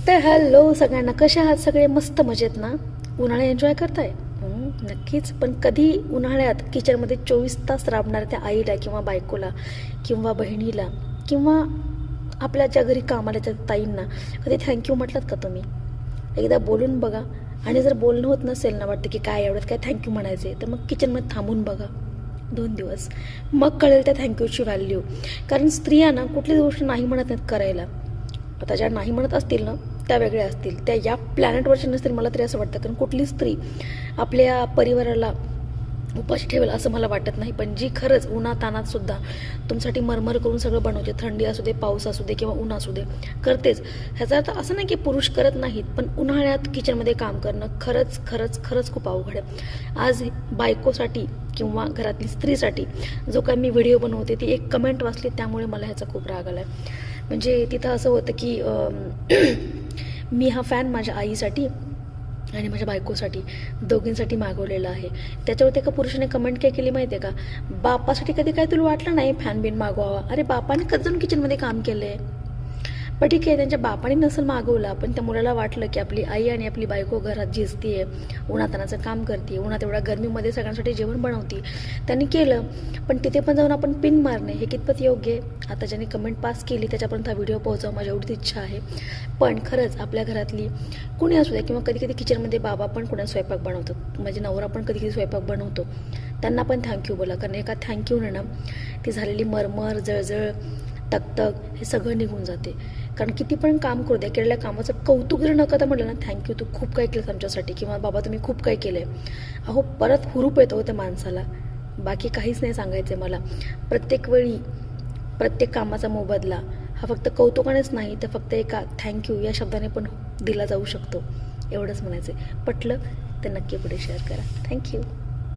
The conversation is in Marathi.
तर हॅलो सगळ्यांना, कसे आहात सगळे? मस्त मजेत ना? उन्हाळा एन्जॉय करताय? नक्कीच. पण कधी उन्हाळ्यात किचनमध्ये 24 तास राबणाऱ्या त्या आईला किंवा बायकोला किंवा बहिणीला किंवा आपल्या ज्या घरी कामाला त्या ताईंना कधी थँक्यू म्हटलात का तुम्ही? एकदा बोलून बघा. आणि जर बोलणं होत नसेल ना, वाटतं की काय एवढ्यात काय थँक्यू म्हणायचे, तर मग किचनमध्ये थांबून बघा 2 दिवस. मग कळेल त्या थँक्यूची व्हॅल्यू. कारण स्त्रिया ना कुठलीच गोष्ट नाही म्हणत नाहीत करायला. आता ज्या नाही म्हणत असतील ना, त्या वेगळ्या असतील, त्या या प्लॅनेटवरच्या नसतील मला तरी असं वाटतं. कारण कुठली स्त्री आपल्या परिवाराला उपाशी ठेवेल असं मला वाटत नाही. पण जी खरंच उन्हातानात सुद्धा तुमच्यासाठी मरमर करून सगळं बनवते, थंडी असू दे, पाऊस असू दे किंवा ऊन असू दे, करतेच. ह्याचा अर्थ असं नाही की पुरुष करत नाहीत, पण उन्हाळ्यात किचनमध्ये काम करणं खरंच खरंच खरंच खूप अवघड आहे. आज बायकोसाठी किंवा घरातली स्त्रीसाठी जो काही मी व्हिडिओ बनवते ती एक कमेंट वाचली, त्यामुळे मला ह्याचा खूप राग आला आहे. म्हणजे तिथं असं होतं की मी हा फॅन माझ्या आईसाठी आणि माझ्या बायकोसाठी दोघींसाठी मागवलेला आहे. त्याच्यावरती एका पुरुषाने कमेंट काय केली माहिती आहे का? बापासाठी कधी काय तुला वाटलं नाही फॅन बिन मागवावा? अरे बापाने कधी जाऊन किचनमध्ये काम केलं आहे? पण ठीक आहे, त्यांच्या बापाने नसेल मागवला, पण त्या मुलाला वाटलं की आपली आई आणि आपली बायको घरात झिजती आहे, उन्हातानाचं काम करते, उन्हात एवढ्या गरमीमध्ये सगळ्यांसाठी जेवण बनवते, त्यांनी केलं. पण तिथे पण जाऊन आपण पिन मारणे हे कितपत योग्य आहे? आता ज्यांनी कमेंट पास केली त्याच्यापर्यंत हा व्हिडिओ पोहोचावा माझी एवढीच इच्छा आहे. पण खरंच आपल्या घरातली कुणी असू द्या किंवा कधी कधी किचनमध्ये बाबा पण कुणा स्वयंपाक बनवतात, माझे नवरा पण कधी कधी स्वयंपाक बनवतो, त्यांना पण थँक्यू बोला. कारण एका थँक्यूने ना ती झालेली मरमर, जळजळ, तकतक हे सगळं निघून जाते. कारण किती पण काम करू द्या, केलेल्या कामाचं कौतुक जर न करता म्हटलं ना, थँक्यू, तू खूप काही केलं आमच्यासाठी, किंवा बाबा तुम्ही खूप काही केलं आहे, अहो परत हुरूप येतो त्या माणसाला. बाकी काहीच नाही सांगायचं आहे मला. प्रत्येक वेळी प्रत्येक कामाचा मोबदला हा फक्त कौतुकानेच नाही, तर फक्त एका थँक्यू या शब्दाने पण दिला जाऊ शकतो. एवढंच म्हणायचं आहे. पटलं तर नक्की पुढे शेअर करा. थँक्यू.